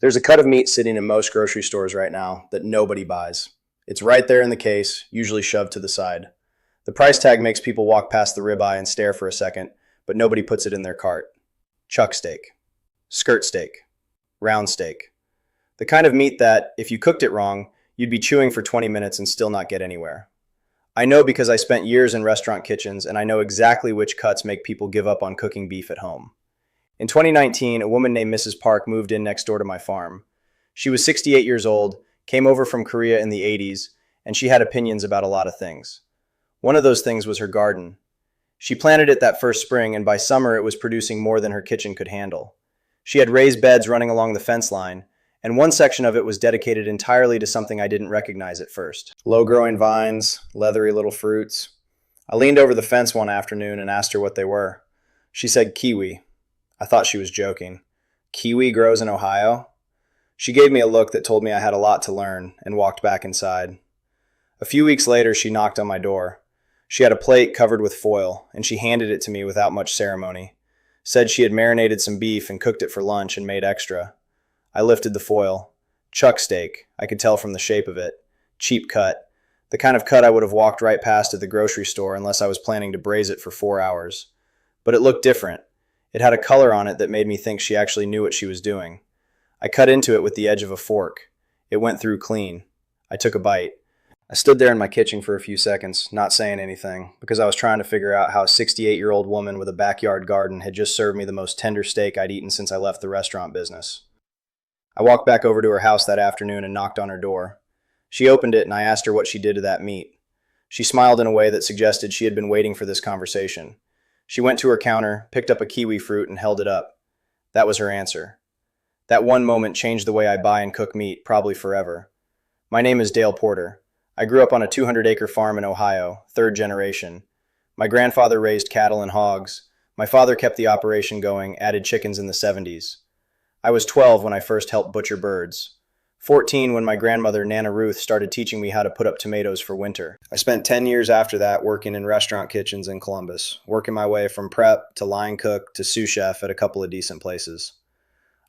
There's a cut of meat sitting in most grocery stores right now that nobody buys. It's right there in the case, usually shoved to the side. The price tag makes people walk past the ribeye and stare for a second, but nobody puts it in their cart. Chuck steak, skirt steak, round steak. The kind of meat that, if you cooked it wrong, you'd be chewing for 20 minutes and still not get anywhere. I know because I spent years in restaurant kitchens and I know exactly which cuts make people give up on cooking beef at home. In 2019, a woman named Mrs. Park moved in next door to my farm. She was 68 years old, came over from Korea in the 80s, and she had opinions about a lot of things. One of those things was her garden. She planted it that first spring, and by summer it was producing more than her kitchen could handle. She had raised beds running along the fence line, and one section of it was dedicated entirely to something I didn't recognize at first. Low-growing vines, leathery little fruits. I leaned over the fence one afternoon and asked her what they were. She said kiwi. I thought she was joking. Kiwi grows in Ohio? She gave me a look that told me I had a lot to learn and walked back inside. A few weeks later, she knocked on my door. She had a plate covered with foil, and she handed it to me without much ceremony. Said she had marinated some beef and cooked it for lunch and made extra. I lifted the foil. Chuck steak, I could tell from the shape of it. Cheap cut. The kind of cut I would have walked right past at the grocery store unless I was planning to braise it for 4 hours. But it looked different. It had a color on it that made me think she actually knew what she was doing. I cut into it with the edge of a fork. It went through clean. I took a bite. I stood there in my kitchen for a few seconds, not saying anything, because I was trying to figure out how a 68-year-old woman with a backyard garden had just served me the most tender steak I'd eaten since I left the restaurant business. I walked back over to her house that afternoon and knocked on her door. She opened it and I asked her what she did to that meat. She smiled in a way that suggested she had been waiting for this conversation. She went to her counter, picked up a kiwi fruit, and held it up. That was her answer. That one moment changed the way I buy and cook meat, probably forever. My name is Dale Porter. I grew up on a 200-acre farm in Ohio, third generation. My grandfather raised cattle and hogs. My father kept the operation going, added chickens in the 70s. I was 12 when I first helped butcher birds. 14 when my grandmother, Nana Ruth, started teaching me how to put up tomatoes for winter. I spent 10 years after that working in restaurant kitchens in Columbus, working my way from prep to line cook to sous chef at a couple of decent places.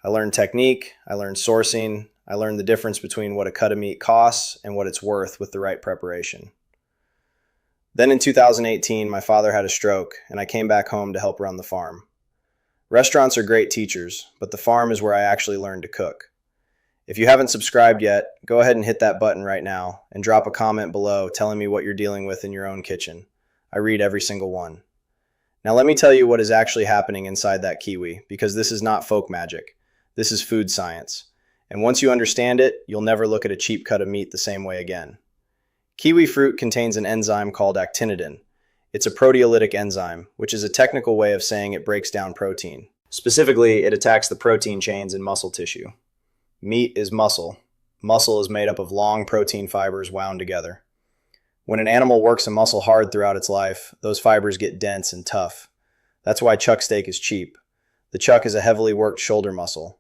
I learned technique, I learned sourcing, I learned the difference between what a cut of meat costs and what it's worth with the right preparation. Then in 2018, my father had a stroke, and I came back home to help run the farm. Restaurants are great teachers, but the farm is where I actually learned to cook. If you haven't subscribed yet, go ahead and hit that button right now and drop a comment below telling me what you're dealing with in your own kitchen. I read every single one. Now let me tell you what is actually happening inside that kiwi, because this is not folk magic. This is food science. And once you understand it, you'll never look at a cheap cut of meat the same way again. Kiwi fruit contains an enzyme called actinidin. It's a proteolytic enzyme, which is a technical way of saying it breaks down protein. Specifically, it attacks the protein chains in muscle tissue. Meat is muscle. Muscle is made up of long protein fibers wound together. When an animal works a muscle hard throughout its life, those fibers get dense and tough. That's why chuck steak is cheap. The chuck is a heavily worked shoulder muscle.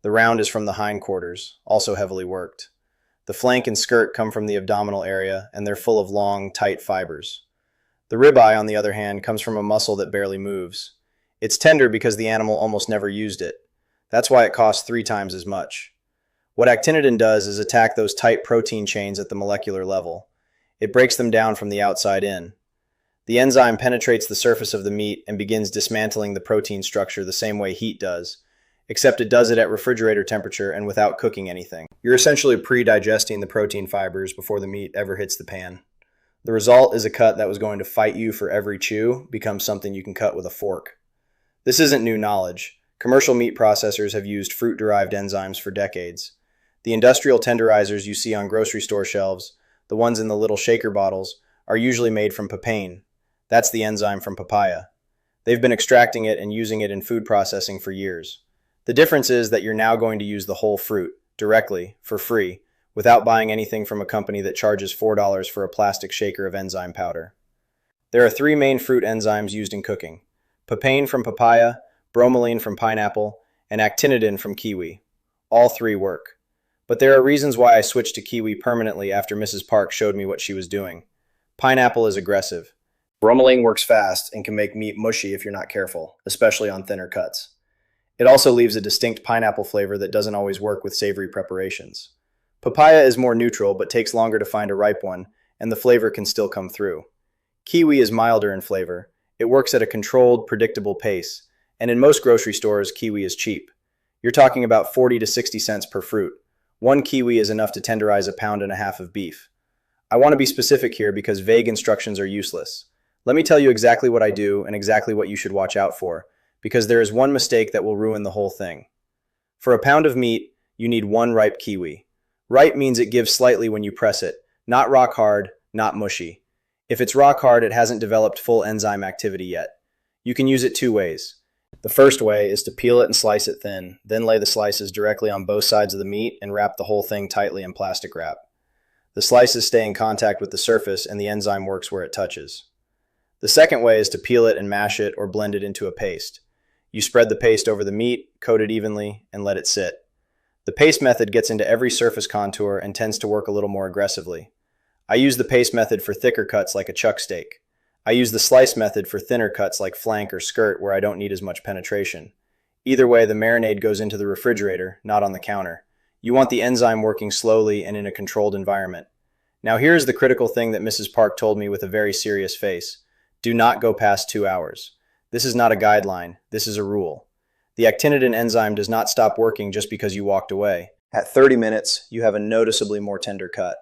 The round is from the hindquarters, also heavily worked. The flank and skirt come from the abdominal area, and they're full of long, tight fibers. The ribeye, on the other hand, comes from a muscle that barely moves. It's tender because the animal almost never used it. That's why it costs 3 times as much. What actinidin does is attack those tight protein chains at the molecular level. It breaks them down from the outside in. The enzyme penetrates the surface of the meat and begins dismantling the protein structure the same way heat does, except it does it at refrigerator temperature and without cooking anything. You're essentially pre-digesting the protein fibers before the meat ever hits the pan. The result is a cut that was going to fight you for every chew becomes something you can cut with a fork. This isn't new knowledge. Commercial meat processors have used fruit-derived enzymes for decades. The industrial tenderizers you see on grocery store shelves, the ones in the little shaker bottles, are usually made from papain. That's the enzyme from papaya. They've been extracting it and using it in food processing for years. The difference is that you're now going to use the whole fruit, directly, for free, without buying anything from a company that charges $4 for a plastic shaker of enzyme powder. There are 3 main fruit enzymes used in cooking: papain from papaya, bromelain from pineapple, and actinidin from kiwi. All 3 work. But there are reasons why I switched to kiwi permanently after Mrs. Park showed me what she was doing. Pineapple is aggressive. Bromelain works fast and can make meat mushy if you're not careful, especially on thinner cuts. It also leaves a distinct pineapple flavor that doesn't always work with savory preparations. Papaya is more neutral but takes longer to find a ripe one, and the flavor can still come through. Kiwi is milder in flavor. It works at a controlled, predictable pace, and in most grocery stores, kiwi is cheap. You're talking about 40 to 60 cents per fruit. One kiwi is enough to tenderize a pound and a half of beef. I want to be specific here because vague instructions are useless. Let me tell you exactly what I do and exactly what you should watch out for, because there is one mistake that will ruin the whole thing. For a pound of meat, you need one ripe kiwi. Ripe means it gives slightly when you press it, not rock hard, not mushy. If it's rock hard, it hasn't developed full enzyme activity yet. You can use it two ways. The first way is to peel it and slice it thin, then lay the slices directly on both sides of the meat and wrap the whole thing tightly in plastic wrap. The slices stay in contact with the surface and the enzyme works where it touches. The second way is to peel it and mash it or blend it into a paste. You spread the paste over the meat, coat it evenly, and let it sit. The paste method gets into every surface contour and tends to work a little more aggressively. I use the paste method for thicker cuts like a chuck steak. I use the slice method for thinner cuts like flank or skirt where I don't need as much penetration. Either way, the marinade goes into the refrigerator, not on the counter. You want the enzyme working slowly and in a controlled environment. Now here's the critical thing that Mrs. Park told me with a very serious face. Do not go past 2 hours. This is not a guideline, this is a rule. The actinitin enzyme does not stop working just because you walked away. At 30 minutes, you have a noticeably more tender cut.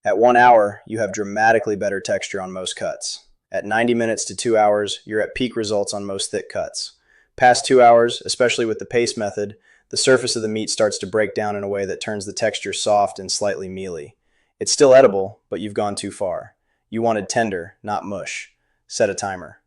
At 1 hour, you have dramatically better texture on most cuts. At 90 minutes to 2 hours, you're at peak results on most thick cuts. Past 2 hours, especially with the paste method, the surface of the meat starts to break down in a way that turns the texture soft and slightly mealy. It's still edible, but you've gone too far. You wanted tender, not mush. Set a timer.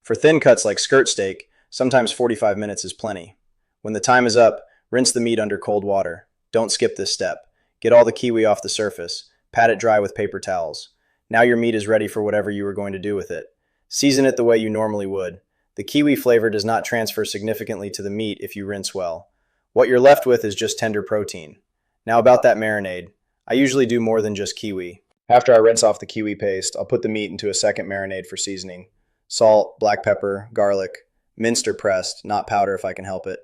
For thin cuts like skirt steak, sometimes 45 minutes is plenty. When the time is up, rinse the meat under cold water. Don't skip this step. Get all the kiwi off the surface. Pat it dry with paper towels. Now your meat is ready for whatever you were going to do with it. Season it the way you normally would. The kiwi flavor does not transfer significantly to the meat if you rinse well. What you're left with is just tender protein. Now about that marinade. I usually do more than just kiwi. After I rinse off the kiwi paste, I'll put the meat into a second marinade for seasoning. Salt, black pepper, garlic, minced or pressed, not powder if I can help it.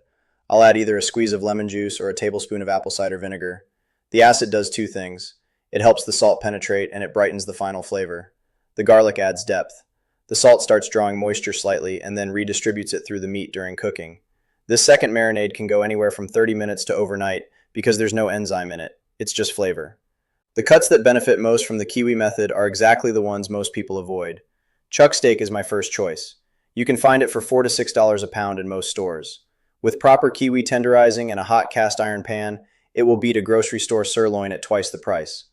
I'll add either a squeeze of lemon juice or a tablespoon of apple cider vinegar. The acid does two things. It helps the salt penetrate and it brightens the final flavor. The garlic adds depth. The salt starts drawing moisture slightly and then redistributes it through the meat during cooking. This second marinade can go anywhere from 30 minutes to overnight because there's no enzyme in it. It's just flavor. The cuts that benefit most from the kiwi method are exactly the ones most people avoid. Chuck steak is my first choice. You can find it for $4 to $6 a pound in most stores. With proper kiwi tenderizing and a hot cast iron pan, it will beat a grocery store sirloin at twice the price.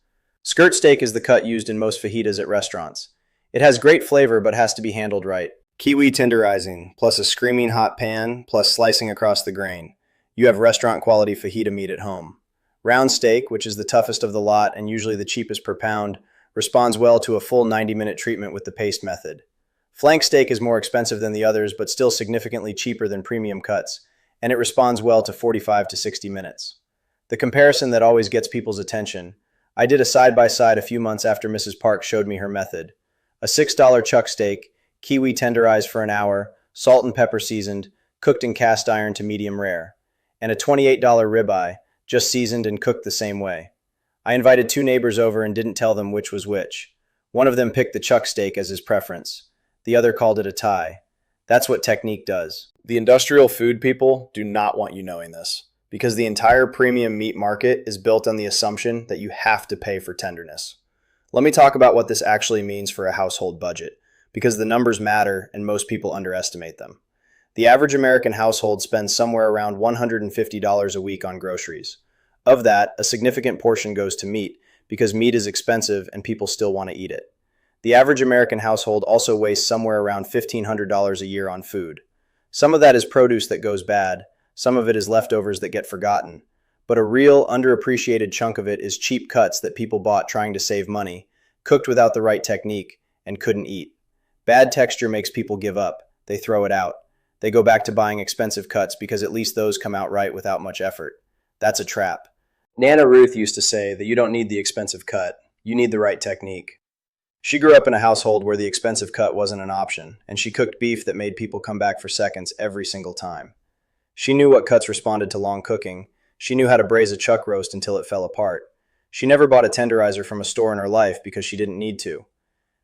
Skirt steak is the cut used in most fajitas at restaurants. It has great flavor but has to be handled right. Kiwi tenderizing, plus a screaming hot pan, plus slicing across the grain. You have restaurant quality fajita meat at home. Round steak, which is the toughest of the lot and usually the cheapest per pound, responds well to a full 90-minute treatment with the paste method. Flank steak is more expensive than the others but still significantly cheaper than premium cuts, and it responds well to 45 to 60 minutes. The comparison that always gets people's attention. I did a side-by-side a few months after Mrs. Park showed me her method. A $6 chuck steak, kiwi tenderized for an hour, salt and pepper seasoned, cooked in cast iron to medium rare. And a $28 ribeye, just seasoned and cooked the same way. I invited 2 neighbors over and didn't tell them which was which. One of them picked the chuck steak as his preference. The other called it a tie. That's what technique does. The industrial food people do not want you knowing this, because the entire premium meat market is built on the assumption that you have to pay for tenderness. Let me talk about what this actually means for a household budget, because the numbers matter and most people underestimate them. The average American household spends somewhere around $150 a week on groceries. Of that, a significant portion goes to meat, because meat is expensive and people still want to eat it. The average American household also wastes somewhere around $1,500 a year on food. Some of that is produce that goes bad, some of it is leftovers that get forgotten, but a real, underappreciated chunk of it is cheap cuts that people bought trying to save money, cooked without the right technique, and couldn't eat. Bad texture makes people give up. They throw it out. They go back to buying expensive cuts because at least those come out right without much effort. That's a trap. Nana Ruth used to say that you don't need the expensive cut, you need the right technique. She grew up in a household where the expensive cut wasn't an option, and she cooked beef that made people come back for seconds every single time. She knew what cuts responded to long cooking. She knew how to braise a chuck roast until it fell apart. She never bought a tenderizer from a store in her life because she didn't need to.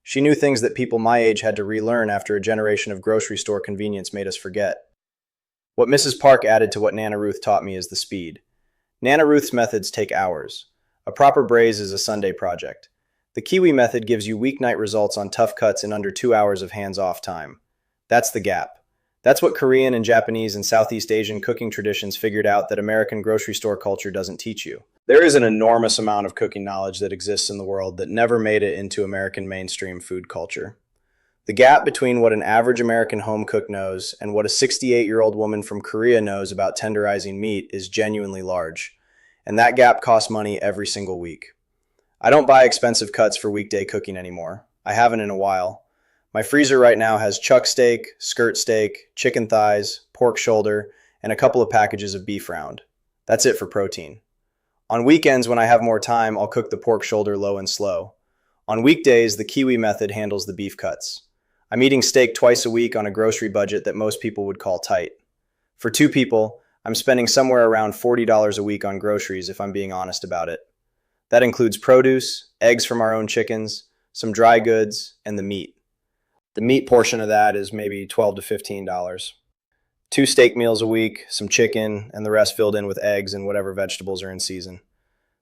She knew things that people my age had to relearn after a generation of grocery store convenience made us forget. What Mrs. Park added to what Nana Ruth taught me is the speed. Nana Ruth's methods take hours. A proper braise is a Sunday project. The Kiwi method gives you weeknight results on tough cuts in under 2 hours of hands-off time. That's the gap. That's what Korean and Japanese and Southeast Asian cooking traditions figured out that American grocery store culture doesn't teach you. There is an enormous amount of cooking knowledge that exists in the world that never made it into American mainstream food culture. The gap between what an average American home cook knows and what a 68-year-old woman from Korea knows about tenderizing meat is genuinely large, and that gap costs money every single week. I don't buy expensive cuts for weekday cooking anymore. I haven't in a while. My freezer right now has chuck steak, skirt steak, chicken thighs, pork shoulder, and a couple of packages of beef round. That's it for protein. On weekends, when I have more time, I'll cook the pork shoulder low and slow. On weekdays, the Kiwi method handles the beef cuts. I'm eating steak twice a week on a grocery budget that most people would call tight. For 2 people, I'm spending somewhere around $40 a week on groceries if I'm being honest about it. That includes produce, eggs from our own chickens, some dry goods, and the meat. The meat portion of that is maybe $12 to $15. 2 steak meals a week, some chicken, and the rest filled in with eggs and whatever vegetables are in season.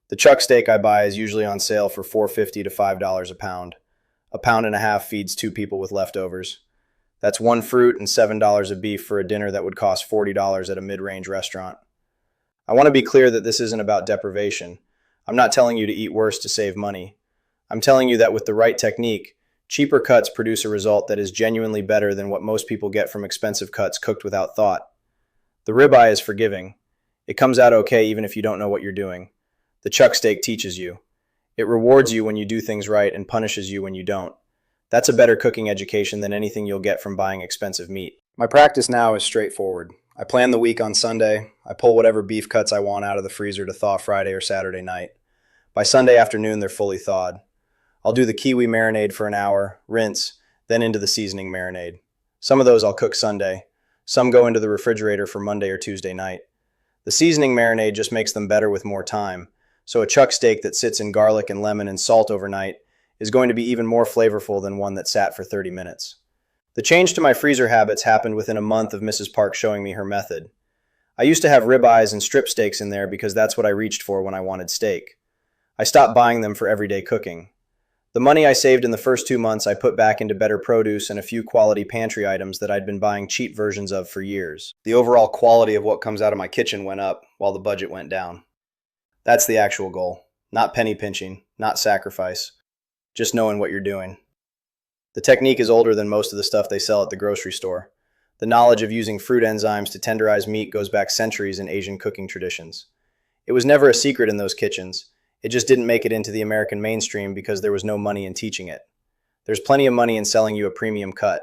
The chuck steak I buy is usually on sale for $4.50 to $5 a pound. A pound and a half feeds 2 people with leftovers. That's 1 fruit and $7 of beef for a dinner that would cost $40 at a mid-range restaurant. I want to be clear that this isn't about deprivation. I'm not telling you to eat worse to save money. I'm telling you that with the right technique, cheaper cuts produce a result that is genuinely better than what most people get from expensive cuts cooked without thought. The ribeye is forgiving. It comes out okay even if you don't know what you're doing. The chuck steak teaches you. It rewards you when you do things right and punishes you when you don't. That's a better cooking education than anything you'll get from buying expensive meat. My practice now is straightforward. I plan the week on Sunday. I pull whatever beef cuts I want out of the freezer to thaw Friday or Saturday night. By Sunday afternoon, they're fully thawed. I'll do the Kiwi marinade for an hour, rinse, then into the seasoning marinade. Some of those I'll cook Sunday. Some go into the refrigerator for Monday or Tuesday night. The seasoning marinade just makes them better with more time, so a chuck steak that sits in garlic and lemon and salt overnight is going to be even more flavorful than one that sat for 30 minutes. The change to my freezer habits happened within a month of Mrs. Park showing me her method. I used to have ribeyes and strip steaks in there because that's what I reached for when I wanted steak. I stopped buying them for everyday cooking. The money I saved in the first 2 months I put back into better produce and a few quality pantry items that I'd been buying cheap versions of for years. The overall quality of what comes out of my kitchen went up while the budget went down. That's the actual goal. Not penny pinching, not sacrifice. Just knowing what you're doing. The technique is older than most of the stuff they sell at the grocery store. The knowledge of using fruit enzymes to tenderize meat goes back centuries in Asian cooking traditions. It was never a secret in those kitchens. It just didn't make it into the American mainstream because there was no money in teaching it. There's plenty of money in selling you a premium cut.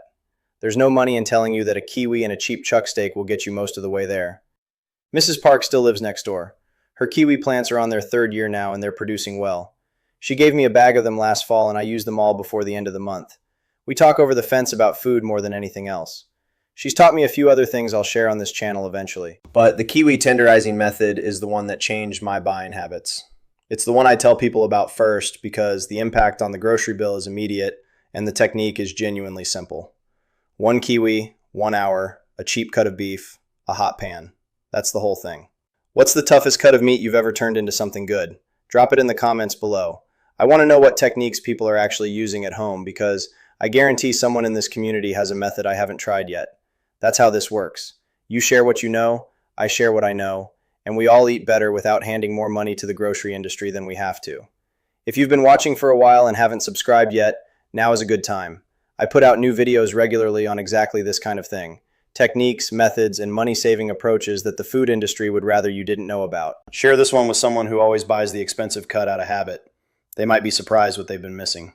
There's no money in telling you that a Kiwi and a cheap chuck steak will get you most of the way there. Mrs. Park still lives next door. Her Kiwi plants are on their 3rd year now and they're producing well. She gave me a bag of them last fall and I used them all before the end of the month. We talk over the fence about food more than anything else. She's taught me a few other things I'll share on this channel eventually. But the Kiwi tenderizing method is the one that changed my buying habits. It's the one I tell people about first because the impact on the grocery bill is immediate and the technique is genuinely simple. 1 Kiwi, 1 hour, a cheap cut of beef, a hot pan. That's the whole thing. What's the toughest cut of meat you've ever turned into something good? Drop it in the comments below. I want to know what techniques people are actually using at home because I guarantee someone in this community has a method I haven't tried yet. That's how this works. You share what you know, I share what I know, and we all eat better without handing more money to the grocery industry than we have to. If you've been watching for a while and haven't subscribed yet, now is a good time. I put out new videos regularly on exactly this kind of thing. Techniques, methods, and money-saving approaches that the food industry would rather you didn't know about. Share this one with someone who always buys the expensive cut out of habit. They might be surprised what they've been missing.